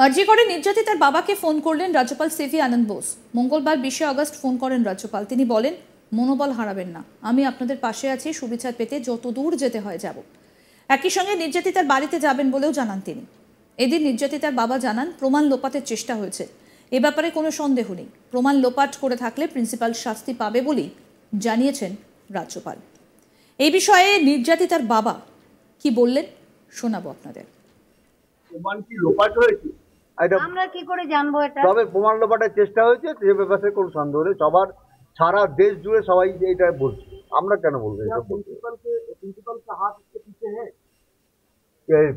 আরজি করে নির্যাতিতার বাবাকে ফোন করলেন রাজ্যপাল সিভি আনন্দ বোস। মঙ্গলবার 20 আগস্ট ফোন করেন রাজ্যপাল। তিনি বলেন, মনোবল হারাবেন না, আমি আপনাদের পাশে আছি, সুবিচার পেতে যত দূর যেতে হয় যাব। একই সঙ্গে নির্যাতিতার বাড়িতে যাবেন বলেও জানান তিনি। এদিন নির্যাতিতার বাবা জানান, প্রমাণ লোপাটের চেষ্টা হয়েছে, এ ব্যাপারে কোনো সন্দেহ নেই। প্রমাণ লোপাট করে থাকলে প্রিন্সিপাল শাস্তি পাবে বলেই জানিয়েছেন রাজ্যপাল। এই বিষয়ে নির্যাতিতার বাবা কি বললেন শোনাবো আপনাদের। প্রমাণ কি লোপাট হয়েছে আমরা কি করে জানবো এটা? তবে প্রমাণ লোপাটের চেষ্টা হয়েছে, সে ব্যাপারে কোনো সন্দেহ নেই। সবার সারা দেশ জুড়ে সবাই এটা বলছে, আমরা কেন বলবো?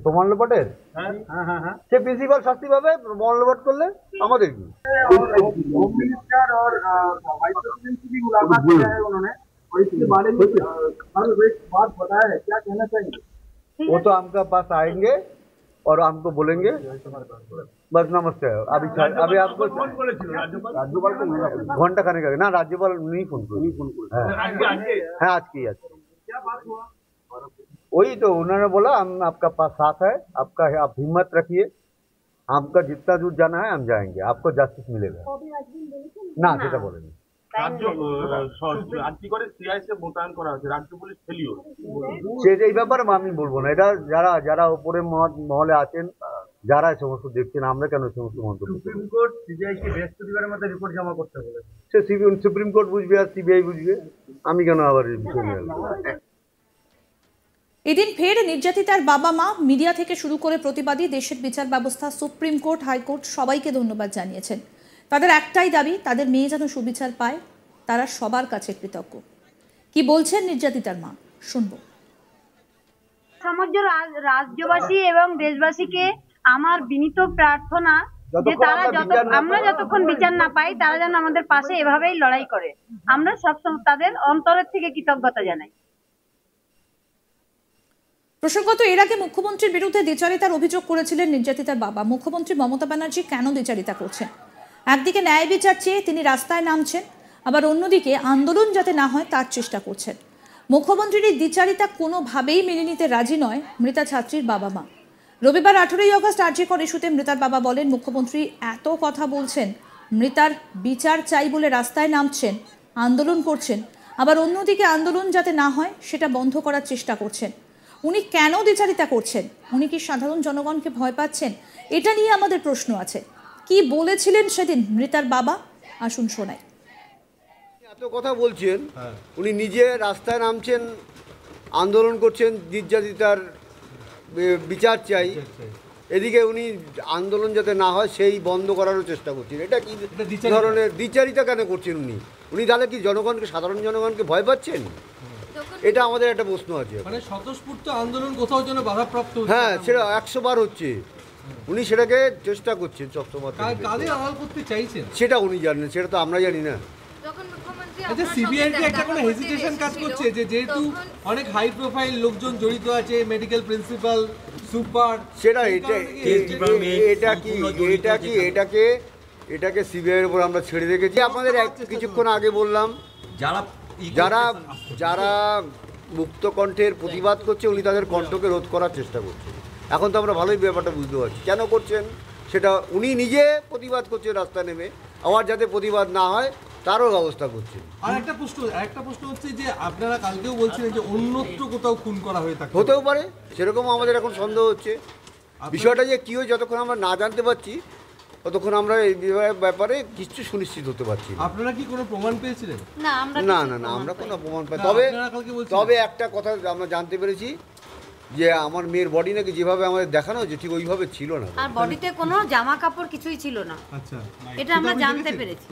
প্রমাণ লোপাটের সে প্রিন্সিপাল শাস্তি পাবে। প্রমাণ লোপাট করলে আমাদের কি? वो तो हमका पास आएंगे और हमको बोलेंगे बस नमस्ते। अभी आपको राज्यपाल को घंटा खाने का ना, राज्यपाल नहीं फोन कर है आज की। वही तो उन्होंने बोला, हम आपका पास साथ है, आपका आप हिम्मत रखिए, आपका जितना दूर जाना है हम जाएंगे, आपको जस्टिस मिलेगा ना, সেটা বলেনি। এই ব্যাপারে আমি বলবো না, এটা যারা যারা উপরে মহলে আছেন, যারা সমস্ত দেখছেন, আমরা কেন সমস্ত মন্তব্য? সুপ্রিম কোর্ট সিবিআই কে বৃহস্পতিবারের মধ্যে রিপোর্ট জমা করতে বলেছে। সে সুপ্রিম কোর্ট বুঝবে আর সিবিআই বুঝবে, আমি কেন আবার বিষয় নিয়ে আসবো? এদিন ফের নির্যাতিতার বাবা মা, মিডিয়া থেকে শুরু করে প্রতিবাদী, দেশের বিচার ব্যবস্থা, সুপ্রিম কোর্ট, হাইকোর্ট সবাইকে ধন্যবাদ জানিয়েছেন। তাদের একটাই দাবি, তাদের মেয়ে যেন সুবিচার পায়, তারা সবার কাছে কৃতজ্ঞ। কি বলছেন নির্যাতিতার মা, শুনবো। সমগ্র রাজ্যবাসী এবং দেশবাসীকে আমার বিনীত প্রার্থনা যে তারা আমরা যতক্ষণ বিচার না পাই, তারা যেন আমাদের পাশে এভাবেই লড়াই করে। আমরা সবসময় তাদের অন্তরের থেকে কৃতজ্ঞতা জানাই। প্রসঙ্গত, এর আগে মুখ্যমন্ত্রীর বিরুদ্ধে দ্বিচারিতার অভিযোগ করেছিলেন নির্যাতিতার বাবা। মুখ্যমন্ত্রী মমতা ব্যানার্জি কেন দ্বিচারিতা করছেন? একদিকে ন্যায় বিচার চেয়ে তিনি রাস্তায় নামছেন, আবার অন্যদিকে আন্দোলন যাতে না হয় তার চেষ্টা করছেন। মুখ্যমন্ত্রীর এই দ্বিচারিতা কোনোভাবেই মেনে নিতে রাজি নয় মৃতা ছাত্রীর বাবা মা। রবিবার 18 আগস্ট আরজি কর ইস্যুতে মৃতার বাবা বলেন, মুখ্যমন্ত্রী এত কথা বলছেন, মৃতার বিচার চাই বলে রাস্তায় নামছেন, আন্দোলন করছেন, আবার অন্যদিকে আন্দোলন যাতে না হয় সেটা বন্ধ করার চেষ্টা করছেন। উনি কেন দ্বিচারিতা করছেন? উনি কি সাধারণ জনগণকে ভয় পাচ্ছেন? এটা নিয়ে আমাদের প্রশ্ন আছে। কি বলেছিলেন সেদিন মৃতার বাবা, আসুন শোনাই। এত কথা বলছেন, উনি নিজে রাস্তায় নামছেন, আন্দোলন করছেন, নির্যাতিতার বিচার চাই, এদিকে উনি আন্দোলন যাতে না হয় সেই বন্ধ করারও চেষ্টা করছেন। এটা কি ধরনের দ্বিচারিতা কেন করছেন উনি? উনি তাহলে কি জনগণকে, সাধারণ জনগণকে ভয় পাচ্ছেন? এটা আমাদের একটা প্রশ্ন আছে। মানে স্বতঃস্ফূর্ত আন্দোলন কোথাও যেন বাধাপ্রাপ্ত হচ্ছে। হ্যাঁ, সেটা 100 বার হচ্ছে। উনি সেটাকে চেষ্টা করছেন সবসময়। কাদের আড়াল করতে চাইছেন সেটা উনি জানেন, সেটা তো আমরা জানি না। আচ্ছা, সিবিআই কে একটা কোনো হেজিটেশন কাজ করছে যে যেহেতু অনেক হাই প্রোফাইল লোকজন জড়িত আছে, মেডিকেল প্রিন্সিপাল, সুপার, সেটা এটাকে সিবিআই এর উপর আমরা ছেড়ে রেখেছি। আপনাদের কিছুক্ষণ আগে বললাম, যারা যারা মুক্ত কণ্ঠের প্রতিবাদ করছে, উনি তাদের কণ্ঠকে রোধ করার চেষ্টা করছেন। এখন তো আমরা ভালোই ব্যাপারটা বুঝতে পারছি কেন করছেন। সেটা উনি নিজে প্রতিবাদ করছেন রাস্তায় নেমে, আবার যাতে প্রতিবাদ না হয় তারও ব্যবস্থা করছেন। আর একটা প্রশ্ন হচ্ছে যে আপনারা কালকেও বলছিলেন যে অন্যত্র কোথাও খুন করা হয়ে থাকে, হতেও পারে, সেরকম আমাদের এখন সন্দেহ হচ্ছে। বিষয়টা যে কী হয় যতক্ষণ আমরা না জানতে পারছি ততক্ষণ আমরা এই ব্যাপারে কিছু সুনিশ্চিত হতে পারছি না। আপনারা কি কোনো প্রমাণ পেয়েছিলেন? না, আমরা কোনো প্রমাণ পাই। তবে একটা কথা আমরা জানতে পেরেছি যে আমার মেয়ের বডি নাকি যেভাবে আমাদের দেখানো হয়েছে ঠিক ওইভাবে ছিল না, আর বডিতে কোনো জামা কাপড় কিছুই ছিল না। আচ্ছা, এটা আমরা জানতে পেরেছি।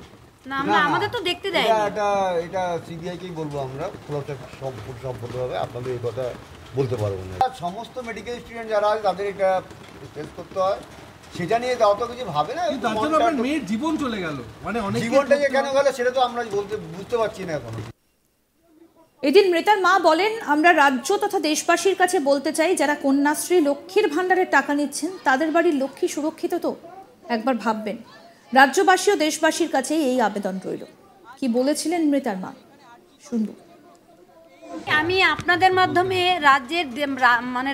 না, আমাদের তো দেখতে দেয় না। এটা সিবিআইকেই বলবো আমরা, সম্পূর্ণভাবে আপনাদের এই কথা বলতে পারবো না। সমস্ত মেডিকেল স্টুডেন্ট যারা আছে তাদের এটা ফেস করতে হয়, সেটা নিয়ে অত কিছু ভাবে না। মেয়ের জীবন চলে গেল, মানে জীবনটা যে কেন গেল সেটা তো আমরা বুঝতে পারছি না এখনো। এদিন মৃতার মা বলেন, আমরা রাজ্য তথা দেশবাসীর কাছে বলতে চাই, যারা কন্যাশ্রী, লক্ষ্মীর ভাণ্ডারের টাকা নিচ্ছেন, তাদের বাড়ির লক্ষ্মী সুরক্ষিত তো? একবার ভাববেন। রাজ্যবাসী ও দেশবাসীর কাছে এই আবেদন রইল। কি বলেছিলেন মৃতার মা, শুনবো। আমি আপনাদের মাধ্যমে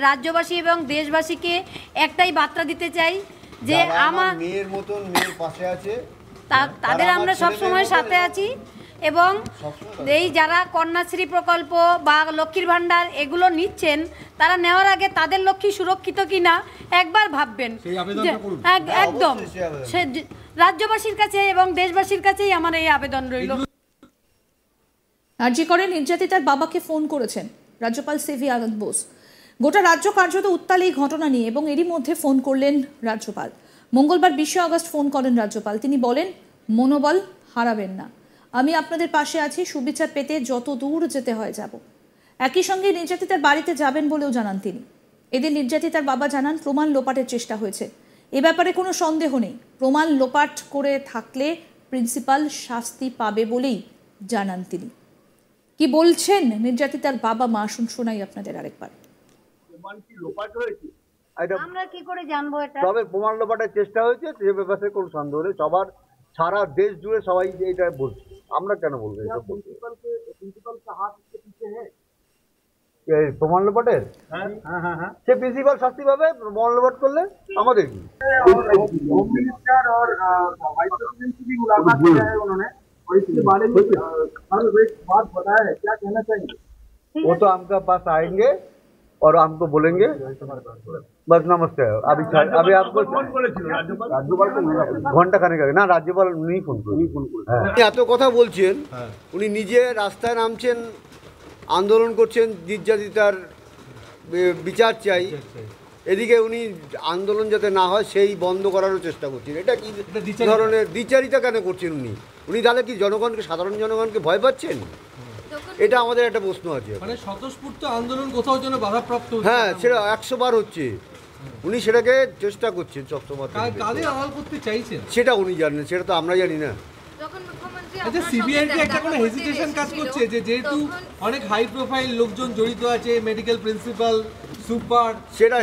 রাজ্যবাসী এবং দেশবাসীকে একটাই বার্তা দিতে চাই যে যারা আমার মেয়ের মতন মেয়ের পাশে আছে, তাদের আমরা সব সময় সাথে আছি এবং এই যারা কন্যাশ্রী প্রকল্প বা লক্ষ্মীর ভাণ্ডার এগুলো নিচ্ছেন তারা নেওয়ার আগে তাদের লক্ষ্মী সুরক্ষিত কিনা একবার ভাববেন। একদম সে রাজ্যবাসীর কাছে এবং দেশবাসীর কাছেই আমার এই আবেদন রইল। আরজি করে নির্যাতিতার বাবাকে ফোন করেছেন রাজ্যপাল সিভি আনন্দ বোস। গোটা রাজ্য কার্যত উত্তাল এই ঘটনা নিয়ে এবং এরই মধ্যে ফোন করলেন রাজ্যপাল। মঙ্গলবার 20 আগস্ট ফোন করেন রাজ্যপাল। তিনি বলেন, মনোবল হারাবেন না, আমি আপনাদের পাশে আছি, সুবিচার পেতে যত দূর যেতে হয় যাব। একই সঙ্গে নির্যাতিতার বাড়িতে যাবেন বলেও জানান তিনি। এদিন নির্যাতিতার বাবা জানান, প্রমাণ লোপাটের চেষ্টা হয়েছে, এ ব্যাপারে কোনো সন্দেহ নেই। প্রমাণ লোপাট করে থাকলে প্রিন্সিপাল শাস্তি পাবে বলেই জানান তিনি। কি বলছেন নির্যাতিতার বাবা মা, শোনাই আপনাদের আরেকবার। আমরা কি করে জানবো এটা? তবে প্রমাণ লোপাটের চেষ্টা হয়েছে, সে ব্যাপারে কোনো সন্দেহ নেই। সবার সারা দেশ জুড়ে সবাই এটা বলছে, আমরা কেন বলবো? প্রমাণ লোপাটের সে প্রিন্সিপাল শাস্তি পাবে, প্রমাণ লোপাট করলে আমাদের কি? वो तो आपका पास आएंगे और हमको बोलेंगे बस नमस्ते। अभी आपको ঘন্টা খানেক আগে না রাজ্যপাল উনি ফোন করে এত কথা বলছেন, উনি নিজে রাস্তায় নামছেন, আন্দোলন করছেন, নির্যাতিতার বিচার চাই। এদিকে উনি আন্দোলন যাতে না হয় সেই বন্ধ করারও চেষ্টা করছেন। এটা কি ধরনের দ্বিচারিতা কেন করছেন উনি? উনি তাহলে কি জনগণকে, সাধারণ জনগণকে ভয় পাচ্ছেন? এটা আমাদের একটা প্রশ্ন আছে। মানে স্বতঃস্ফূর্ত আন্দোলন কোথাও যেন বাধাপ্রাপ্ত হচ্ছে। হ্যাঁ, সেটা 100 বার হচ্ছে। উনি সেটাকে চেষ্টা করছেন সবসময়। কাদের আড়াল করতে চাইছেন সেটা উনি জানেন, সেটা তো আমরা জানি না। আচ্ছা, সিবিআই কি একটা কোনো হেজিটেশন কাজ করছে যে যেহেতু অনেক হাই প্রোফাইল লোকজন জড়িত আছে, মেডিকেল প্রিন্সিপাল, সুপার, সেটা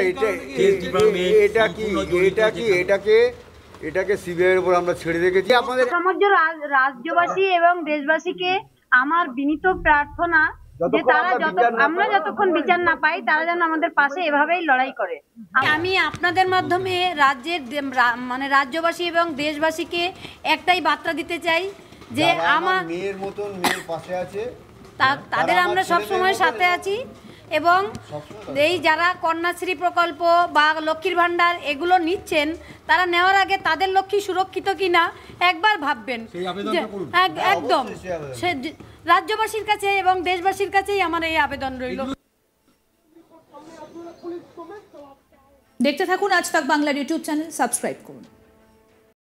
এটাকে সিবিআই এর উপর আমরা ছেড়ে রেখেছি। আপনাদের সমগ্র রাজ্যবাসী এবং দেশবাসীকে আমার বিনীত প্রার্থনা যে তারা আমরা যতক্ষণ বিচার না পাই তারা যেন আমাদের পাশে এভাবেই লড়াই করে। আমি আপনাদের মাধ্যমে রাজ্যের মানে রাজ্যবাসী এবং দেশবাসীকে একটাই বার্তা দিতে চাই যে আমার মেয়ের মতন মেয়ের পাশে আছে, তাদের আমরা সব সময় সাথে আছি এবং এই যারা কন্যাশ্রী প্রকল্প বা লক্ষ্মীর ভাণ্ডার এগুলো নিচ্ছেন তারা নেওয়ার আগে তাদের লক্ষ্মী সুরক্ষিত কিনা একবার ভাববেন। একদম সে রাজ্যবাসীর কাছে এবং দেশবাসীর কাছেই আমার এই আবেদন রইল। দেখতে থাকুন আজ তাক বাংলার ইউটিউব চ্যানেল, সাবস্ক্রাইব করুন।